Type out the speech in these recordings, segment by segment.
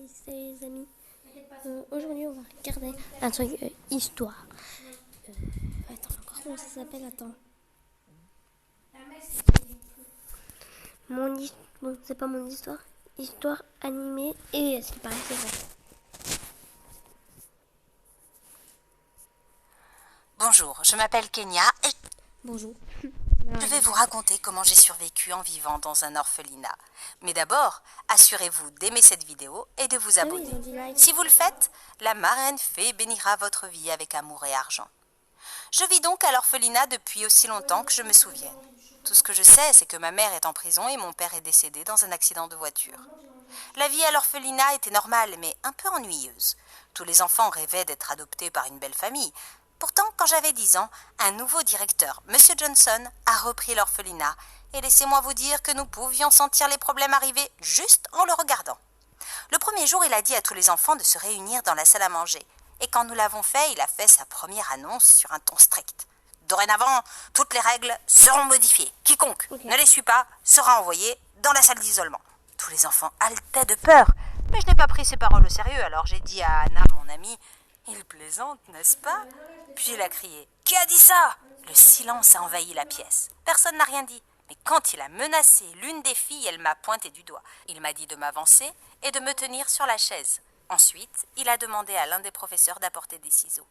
Hey, salut les amis. Aujourd'hui, on va regarder un truc histoire. Attends, encore comment ça s'appelle? Attends. Bon, c'est pas mon histoire. Histoire animée et c'est pareil, c'est vrai. Bonjour, je m'appelle Kenya et Bonjour. je vais vous raconter comment j'ai survécu en vivant dans un orphelinat. Mais d'abord, assurez-vous d'aimer cette vidéo et de vous abonner. ils ont dit like. Si vous le faites, la marraine fée bénira votre vie avec amour et argent. Je vis donc à l'orphelinat depuis aussi longtemps que je me souvienne. Tout ce que je sais, c'est que ma mère est en prison et mon père est décédé dans un accident de voiture. La vie à l'orphelinat était normale, mais un peu ennuyeuse. Tous les enfants rêvaient d'être adoptés par une belle famille. Pourtant, quand j'avais 10 ans, un nouveau directeur, M. Johnson, a repris l'orphelinat. Et laissez-moi vous dire que nous pouvions sentir les problèmes arriver juste en le regardant. Le premier jour, il a dit à tous les enfants de se réunir dans la salle à manger. Et quand nous l'avons fait, il a fait sa première annonce sur un ton strict. Dorénavant, toutes les règles seront modifiées. Quiconque ne les suit pas sera envoyé dans la salle d'isolement. Tous les enfants haletaient de peur. Mais je n'ai pas pris ses paroles au sérieux, alors j'ai dit à Anna, mon amie, « Il plaisante, n'est-ce pas ?» Puis il a crié, « Qui a dit ça ?» Le silence a envahi la pièce. Personne n'a rien dit. Mais quand il a menacé l'une des filles, elle m'a pointé du doigt. Il m'a dit de m'avancer et de me tenir sur la chaise. Ensuite, il a demandé à l'un des professeurs d'apporter des ciseaux.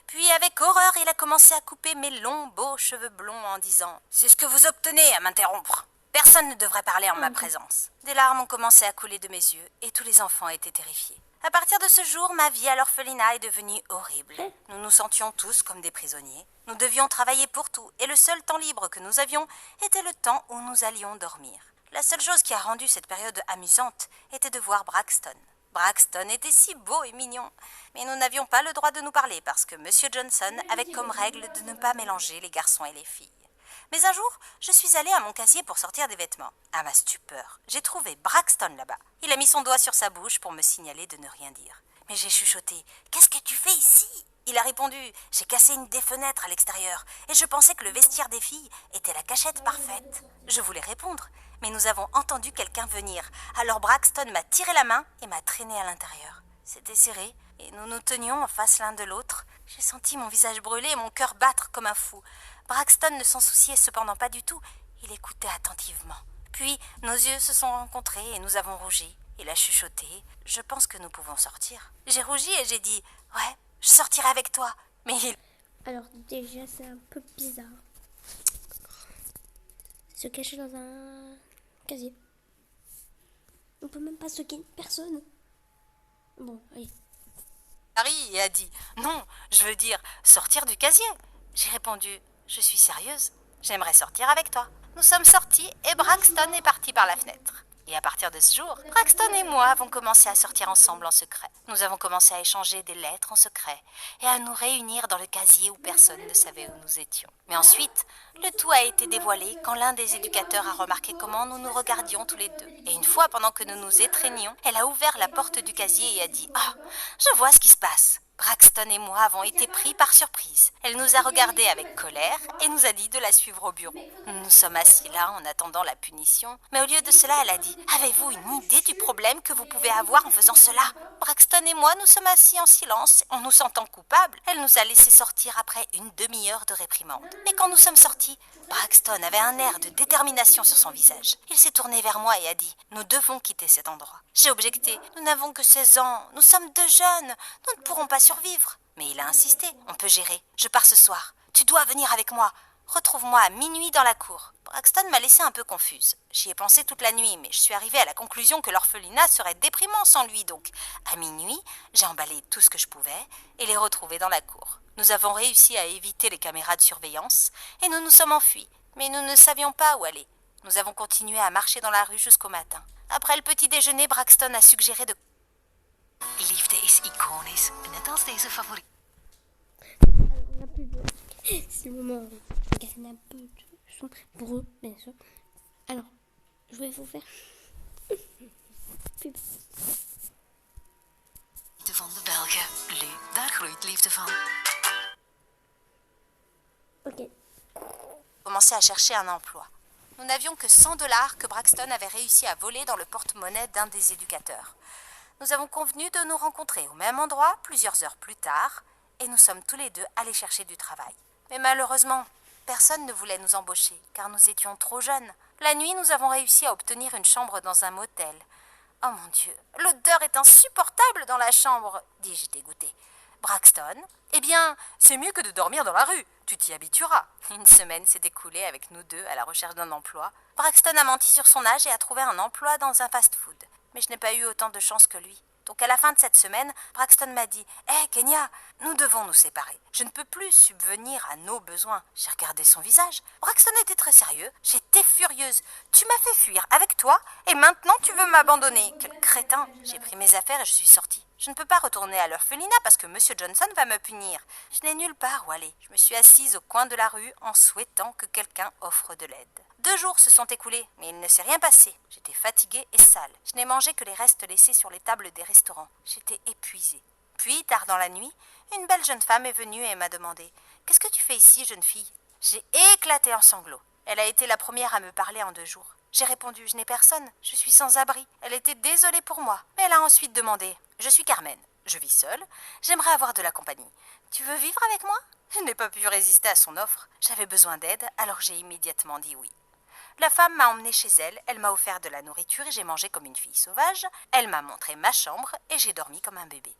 Puis, avec horreur, il a commencé à couper mes longs, beaux cheveux blonds en disant « C'est ce que vous obtenez à m'interrompre. Personne ne devrait parler en ma présence. » Des larmes ont commencé à couler de mes yeux et tous les enfants étaient terrifiés. À partir de ce jour, ma vie à l'orphelinat est devenue horrible. Nous nous sentions tous comme des prisonniers. Nous devions travailler pour tout et le seul temps libre que nous avions était le temps où nous allions dormir. La seule chose qui a rendu cette période amusante était de voir Braxton. Braxton était si beau et mignon, mais nous n'avions pas le droit de nous parler parce que M. Johnson avait comme règle de ne pas mélanger les garçons et les filles. Mais un jour, je suis allée à mon casier pour sortir des vêtements. À ma stupeur, j'ai trouvé Braxton là-bas. Il a mis son doigt sur sa bouche pour me signaler de ne rien dire. Mais j'ai chuchoté « Qu'est-ce que tu fais ici ?» Il a répondu « J'ai cassé une des fenêtres à l'extérieur et je pensais que le vestiaire des filles était la cachette parfaite. » Je voulais répondre, mais nous avons entendu quelqu'un venir. Alors Braxton m'a tiré la main et m'a traîné à l'intérieur. C'était serré et nous nous tenions en face l'un de l'autre. J'ai senti mon visage brûler et mon cœur battre comme un fou. Braxton ne s'en souciait cependant pas du tout. Il écoutait attentivement. Puis nos yeux se sont rencontrés et nous avons rougi. Il a chuchoté « Je pense que nous pouvons sortir. » J'ai rougi et j'ai dit « Ouais, je sortirai avec toi. » Mais il... Alors déjà, c'est un peu bizarre. Se cacher dans un casier. On peut même pas se quitter personne. Bon, allez. Harry et a dit « Non, je veux dire sortir du casier. » J'ai répondu « Je suis sérieuse. J'aimerais sortir avec toi. » Nous sommes sortis et Braxton est parti par la fenêtre. Et à partir de ce jour, Braxton et moi avons commencé à sortir ensemble en secret. Nous avons commencé à échanger des lettres en secret et à nous réunir dans le casier où personne ne savait où nous étions. Mais ensuite, le tout a été dévoilé quand l'un des éducateurs a remarqué comment nous nous regardions tous les deux. Et une fois, pendant que nous nous étreignions, elle a ouvert la porte du casier et a dit « Ah, je vois ce qui se passe. » Braxton et moi avons été pris par surprise. Elle nous a regardés avec colère et nous a dit de la suivre au bureau. Nous nous sommes assis là en attendant la punition, mais au lieu de cela, elle a dit « Avez-vous une idée du problème que vous pouvez avoir en faisant cela ?» Braxton et moi nous sommes assis en silence, en nous sentant coupables. Elle nous a laissé sortir après une demi-heure de réprimande. Mais quand nous sommes sortis, Braxton avait un air de détermination sur son visage. Il s'est tourné vers moi et a dit « Nous devons quitter cet endroit. » J'ai objecté « Nous n'avons que 16 ans, nous sommes deux jeunes, nous ne pourrons pas survivre. » Mais il a insisté « On peut gérer, je pars ce soir. Tu dois venir avec moi. Retrouve-moi à minuit dans la cour. » Braxton m'a laissé un peu confuse. J'y ai pensé toute la nuit, mais je suis arrivée à la conclusion que l'orphelinat serait déprimant sans lui, donc à minuit, j'ai emballé tout ce que je pouvais et l'ai retrouvé dans la cour. Nous avons réussi à éviter les caméras de surveillance et nous nous sommes enfuis, mais nous ne savions pas où aller. Nous avons continué à marcher dans la rue jusqu'au matin. Après le petit déjeuner, Braxton a suggéré de... Liefde is iconisch, net als deze favoriet. On a plus de... C'est le moment. Je gagne un peu de son pour eux, bien sûr. Alors, je vais vous faire... Liefde van de Belgen. Lu, daar groeit liefde van. Ok. Commencer à chercher un emploi. Nous n'avions que $100 que Braxton avait réussi à voler dans le porte-monnaie d'un des éducateurs. Nous avons convenu de nous rencontrer au même endroit plusieurs heures plus tard et nous sommes tous les deux allés chercher du travail. Mais malheureusement, personne ne voulait nous embaucher car nous étions trop jeunes. La nuit, nous avons réussi à obtenir une chambre dans un motel. Oh mon Dieu, l'odeur est insupportable dans la chambre, dis-je dégoûtée. Braxton, eh bien, c'est mieux que de dormir dans la rue. Tu t'y habitueras. Une semaine s'est écoulée avec nous deux à la recherche d'un emploi. Braxton a menti sur son âge et a trouvé un emploi dans un fast-food. Mais je n'ai pas eu autant de chance que lui. Donc à la fin de cette semaine, Braxton m'a dit « Hé, Kenya, nous devons nous séparer. Je ne peux plus subvenir à nos besoins. » J'ai regardé son visage. Braxton était très sérieux. J'étais furieuse. « Tu m'as fait fuir avec toi et maintenant tu veux m'abandonner. Quel crétin !» J'ai pris mes affaires et je suis sortie. Je ne peux pas retourner à l'orphelinat parce que M. Johnson va me punir. Je n'ai nulle part où aller. Je me suis assise au coin de la rue en souhaitant que quelqu'un offre de l'aide. 2 jours se sont écoulés, mais il ne s'est rien passé. J'étais fatiguée et sale. Je n'ai mangé que les restes laissés sur les tables des restaurants. J'étais épuisée. Puis, tard dans la nuit, une belle jeune femme est venue et m'a demandé « Qu'est-ce que tu fais ici, jeune fille ?» J'ai éclaté en sanglots. Elle a été la première à me parler en 2 jours. J'ai répondu « Je n'ai personne, je suis sans abri. » Elle était désolée pour moi. Mais elle a ensuite demandé « Je suis Carmen, je vis seule, j'aimerais avoir de la compagnie. Tu veux vivre avec moi ?» Je n'ai pas pu résister à son offre. J'avais besoin d'aide, alors j'ai immédiatement dit oui. La femme m'a emmenée chez elle, elle m'a offert de la nourriture et j'ai mangé comme une fille sauvage. Elle m'a montré ma chambre et j'ai dormi comme un bébé.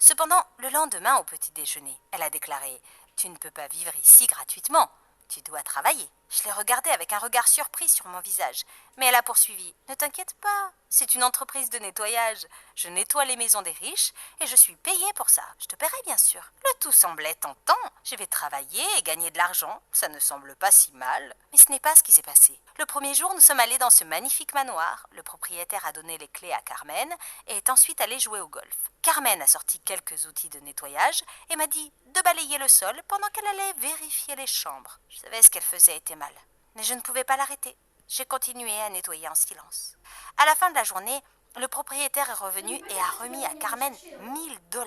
Cependant, le lendemain au petit déjeuner, elle a déclaré « Tu ne peux pas vivre ici gratuitement, tu dois travailler. » Je l'ai regardée avec un regard surpris sur mon visage, mais elle a poursuivi « Ne t'inquiète pas, c'est une entreprise de nettoyage. Je nettoie les maisons des riches et je suis payée pour ça. Je te paierai bien sûr. » Le tout semblait tentant. Je vais travailler et gagner de l'argent. Ça ne semble pas si mal. Mais ce n'est pas ce qui s'est passé. Le premier jour, nous sommes allés dans ce magnifique manoir. Le propriétaire a donné les clés à Carmen et est ensuite allé jouer au golf. Carmen a sorti quelques outils de nettoyage et m'a dit de balayer le sol pendant qu'elle allait vérifier les chambres. Je savais ce qu'elle faisait était mal, mais je ne pouvais pas l'arrêter. J'ai continué à nettoyer en silence. À la fin de la journée, le propriétaire est revenu et a remis à Carmen 1 000 $.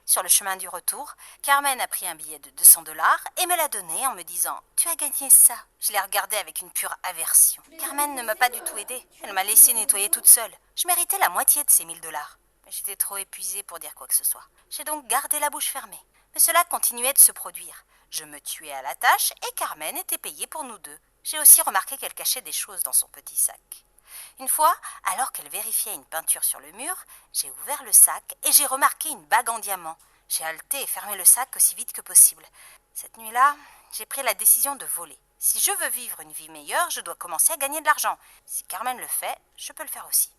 Sur le chemin du retour, Carmen a pris un billet de 200 $ et me l'a donné en me disant « Tu as gagné ça ». Je l'ai regardé avec une pure aversion. Carmen ne m'a pas du tout aidée. Elle m'a laissé nettoyer toute seule. Je méritais la moitié de ces 1 000 $. Mais j'étais trop épuisée pour dire quoi que ce soit. J'ai donc gardé la bouche fermée. Mais cela continuait de se produire. Je me tuais à la tâche et Carmen était payée pour nous deux. J'ai aussi remarqué qu'elle cachait des choses dans son petit sac. Une fois, alors qu'elle vérifiait une peinture sur le mur, j'ai ouvert le sac et j'ai remarqué une bague en diamant. J'ai haleté et fermé le sac aussi vite que possible. Cette nuit-là, j'ai pris la décision de voler. Si je veux vivre une vie meilleure, je dois commencer à gagner de l'argent. Si Carmen le fait, je peux le faire aussi.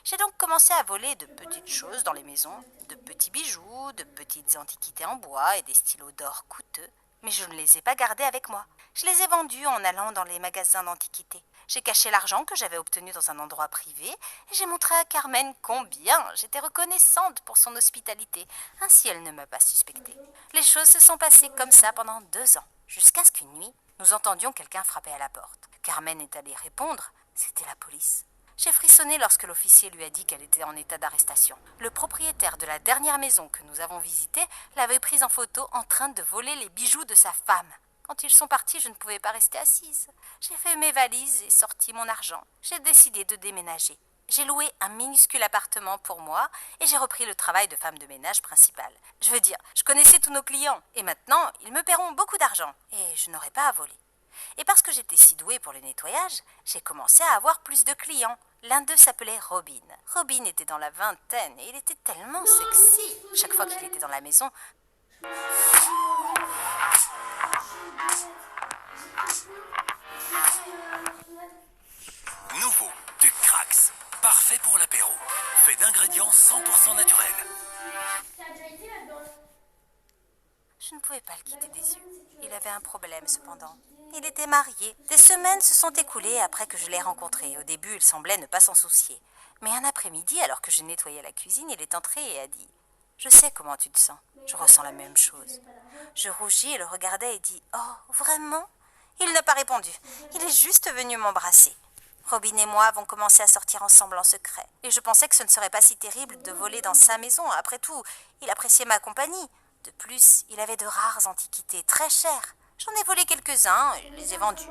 J'ai donc commencé à voler de petites choses dans les maisons, de petits bijoux, de petites antiquités en bois et des stylos d'or coûteux. Mais je ne les ai pas gardés avec moi. Je les ai vendus en allant dans les magasins d'antiquités. J'ai caché l'argent que j'avais obtenu dans un endroit privé et j'ai montré à Carmen combien j'étais reconnaissante pour son hospitalité. Ainsi, elle ne m'a pas suspectée. Les choses se sont passées comme ça pendant 2 ans, jusqu'à ce qu'une nuit, nous entendions quelqu'un frapper à la porte. Carmen est allée répondre. C'était la police. J'ai frissonné lorsque l'officier lui a dit qu'elle était en état d'arrestation. Le propriétaire de la dernière maison que nous avons visitée l'avait prise en photo en train de voler les bijoux de sa femme. Quand ils sont partis, je ne pouvais pas rester assise. J'ai fait mes valises et sorti mon argent. J'ai décidé de déménager. J'ai loué un minuscule appartement pour moi et j'ai repris le travail de femme de ménage principale. Je veux dire, je connaissais tous nos clients et maintenant, ils me paieront beaucoup d'argent et je n'aurai pas à voler. Et parce que j'étais si douée pour le nettoyage, j'ai commencé à avoir plus de clients. L'un d'eux s'appelait Robin. Robin était dans la vingtaine et il était tellement sexy. Chaque fois qu'il était dans la maison... Nouveau, du Crax. Parfait pour l'apéro. Fait d'ingrédients 100% naturels. Je ne pouvais pas le quitter des yeux. Il avait un problème cependant. Il était marié. Des semaines se sont écoulées après que je l'ai rencontré. Au début, il semblait ne pas s'en soucier. Mais un après-midi, alors que je nettoyais la cuisine, il est entré et a dit « Je sais comment tu te sens. Je ressens la même chose. » Je rougis et le regardai et dis « Oh, vraiment ?» Il n'a pas répondu. Il est juste venu m'embrasser. Robin et moi avons commencé à sortir ensemble en secret. Et je pensais que ce ne serait pas si terrible de voler dans sa maison. Après tout, il appréciait ma compagnie. De plus, il avait de rares antiquités, très chères. J'en ai volé quelques-uns et les ai vendus.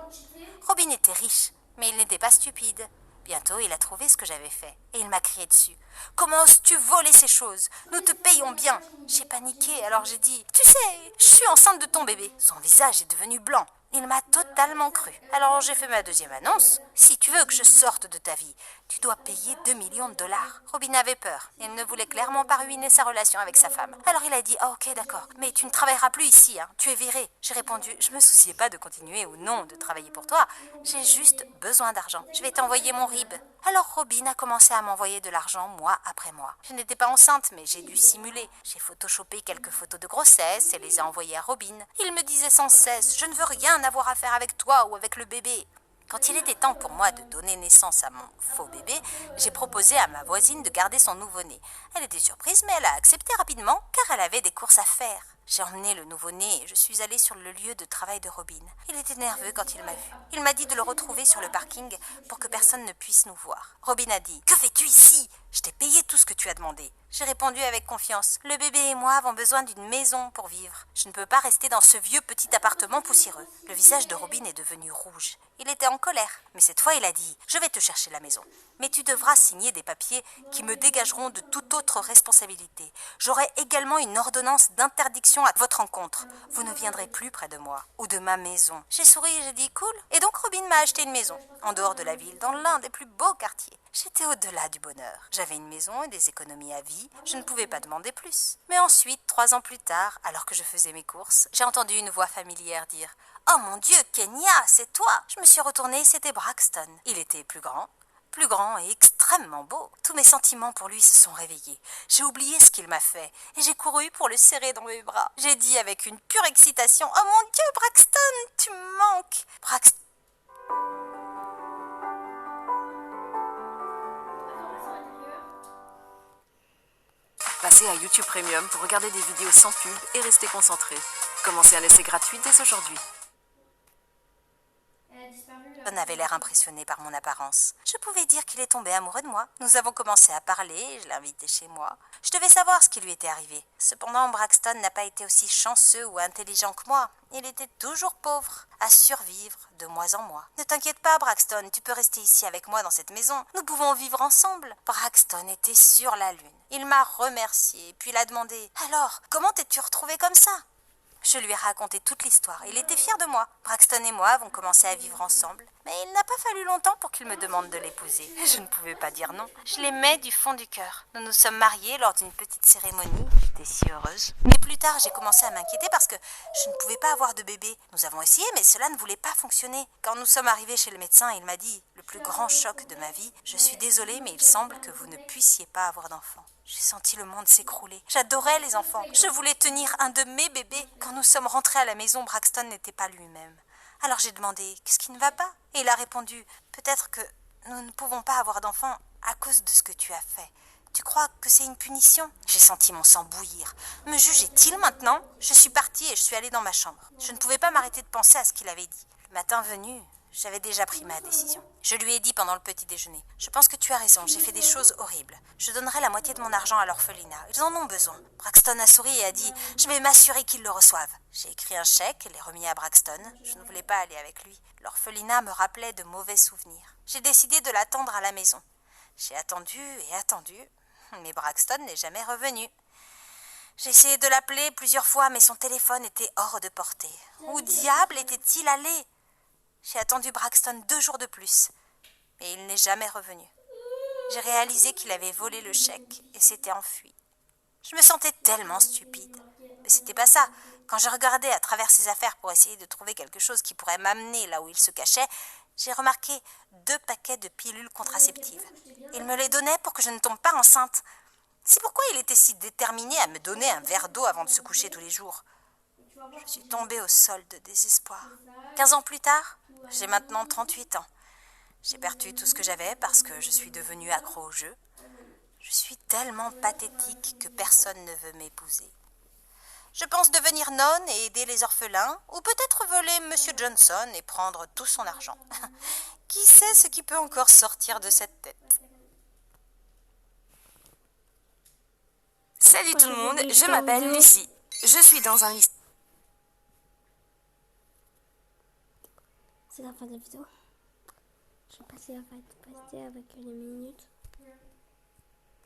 Robin était riche, mais il n'était pas stupide. Bientôt, il a trouvé ce que j'avais fait et il m'a crié dessus. « Comment oses-tu voler ces choses? Nous te payons bien !» J'ai paniqué, alors j'ai dit « Tu sais, je suis enceinte de ton bébé. » Son visage est devenu blanc. Il m'a totalement cru. Alors j'ai fait ma deuxième annonce. « Si tu veux que je sorte de ta vie, tu dois payer 2 millions de dollars. » Robin avait peur. Il ne voulait clairement pas ruiner sa relation avec sa femme. Alors il a dit « Ah ok, d'accord, mais tu ne travailleras plus ici, hein. Tu es viré. » J'ai répondu « Je me souciais pas de continuer ou non de travailler pour toi. J'ai juste besoin d'argent. Je vais t'envoyer mon RIB. » Alors Robin a commencé à m'envoyer de l'argent mois après mois. Je n'étais pas enceinte, mais j'ai dû simuler. J'ai photoshopé quelques photos de grossesse et les ai envoyées à Robin. Il me disait sans cesse « Je ne veux rien avoir à faire avec toi ou avec le bébé. » Quand il était temps pour moi de donner naissance à mon faux bébé, j'ai proposé à ma voisine de garder son nouveau-né. Elle était surprise, mais elle a accepté rapidement car elle avait des courses à faire. J'ai emmené le nouveau-né et je suis allée sur le lieu de travail de Robin. Il était nerveux quand il m'a vu. Il m'a dit de le retrouver sur le parking pour que personne ne puisse nous voir. Robin a dit « Que fais-tu ici? Je t'ai payé tout ce que tu as demandé. » J'ai répondu avec confiance. Le bébé et moi avons besoin d'une maison pour vivre. Je ne peux pas rester dans ce vieux petit appartement poussiéreux. Le visage de Robin est devenu rouge. Il était en colère. Mais cette fois, il a dit « Je vais te chercher la maison. Mais tu devras signer des papiers qui me dégageront de toute autre responsabilité. J'aurai également une ordonnance d'interdiction à votre rencontre. Vous ne viendrez plus près de moi ou de ma maison. » J'ai souri et j'ai dit « Cool. » Et donc Robin m'a acheté une maison, en dehors de la ville, dans l'un des plus beaux quartiers. J'étais au-delà du bonheur. J'avais une maison et des économies à vie. Je ne pouvais pas demander plus. Mais ensuite, 3 ans plus tard, alors que je faisais mes courses, j'ai entendu une voix familière dire « Oh mon Dieu, Kenya, c'est toi !» Je me suis retournée, c'était Braxton. Il était plus grand et extrêmement beau. Tous mes sentiments pour lui se sont réveillés. J'ai oublié ce qu'il m'a fait et j'ai couru pour le serrer dans mes bras. J'ai dit avec une pure excitation « Oh mon Dieu, Braxton, tu me manques !» Braxton. Passez à YouTube Premium pour regarder des vidéos sans pub et rester concentré. Commencez un essai gratuit dès aujourd'hui. John avait l'air impressionné par mon apparence. Je pouvais dire qu'il est tombé amoureux de moi. Nous avons commencé à parler et je l'ai invité chez moi. Je devais savoir ce qui lui était arrivé. Cependant, Braxton n'a pas été aussi chanceux ou intelligent que moi. Il était toujours pauvre, à survivre de mois en mois. Ne t'inquiète pas, Braxton, tu peux rester ici avec moi dans cette maison. Nous pouvons vivre ensemble. Braxton était sur la lune. Il m'a remercié, puis il a demandé « Alors, comment t'es-tu retrouvé comme ça ?» Je lui ai raconté toute l'histoire. Il était fier de moi. Braxton et moi avons commencé à vivre ensemble. Mais il n'a pas fallu longtemps pour qu'il me demande de l'épouser. Je ne pouvais pas dire non. Je l'aimais du fond du cœur. Nous nous sommes mariés lors d'une petite cérémonie. J'étais si heureuse. Mais plus tard, j'ai commencé à m'inquiéter parce que je ne pouvais pas avoir de bébé. Nous avons essayé, mais cela ne voulait pas fonctionner. Quand nous sommes arrivés chez le médecin, il m'a dit « Le plus grand choc de ma vie, je suis désolée, mais il semble que vous ne puissiez pas avoir d'enfant. » J'ai senti le monde s'écrouler. J'adorais les enfants. Je voulais tenir un de mes bébés. Quand nous sommes rentrés à la maison, Braxton n'était pas lui-même. Alors j'ai demandé « Qu'est-ce qui ne va pas ?» Et il a répondu « Peut-être que nous ne pouvons pas avoir d'enfants à cause de ce que tu as fait. Tu crois que c'est une punition ?» J'ai senti mon sang bouillir. Me jugeait-il maintenant? Je suis partie et je suis allée dans ma chambre. Je ne pouvais pas m'arrêter de penser à ce qu'il avait dit. Le matin venu, j'avais déjà pris ma décision. Je lui ai dit pendant le petit déjeuner « Je pense que tu as raison, j'ai fait des choses horribles. Je donnerai la moitié de mon argent à l'orphelinat. Ils en ont besoin. » Braxton a souri et a dit « Je vais m'assurer qu'ils le reçoivent. » J'ai écrit un chèque et l'ai remis à Braxton. Je ne voulais pas aller avec lui. L'orphelinat me rappelait de mauvais souvenirs. J'ai décidé de l'attendre à la maison. J'ai attendu et attendu, mais Braxton n'est jamais revenu. J'ai essayé de l'appeler plusieurs fois, mais son téléphone était hors de portée. Où diable était-il allé? J'ai attendu Braxton 2 jours de plus, mais il n'est jamais revenu. J'ai réalisé qu'il avait volé le chèque et s'était enfui. Je me sentais tellement stupide. Mais c'était pas ça. Quand je regardais à travers ses affaires pour essayer de trouver quelque chose qui pourrait m'amener là où il se cachait, j'ai remarqué 2 paquets de pilules contraceptives. Il me les donnait pour que je ne tombe pas enceinte. C'est pourquoi il était si déterminé à me donner un verre d'eau avant de se coucher tous les jours. Je suis tombée au sol de désespoir. 15 ans plus tard, j'ai maintenant 38 ans. J'ai perdu tout ce que j'avais parce que je suis devenue accro au jeu. Je suis tellement pathétique que personne ne veut m'épouser. Je pense devenir nonne et aider les orphelins, ou peut-être voler Monsieur Johnson et prendre tout son argent. Qui sait ce qui peut encore sortir de cette tête? Salut tout le monde, je m'appelle Lucie. Je suis dans un lycée. C'est la fin de la vidéo. Je sais pas si ça va être passé avec les minutes.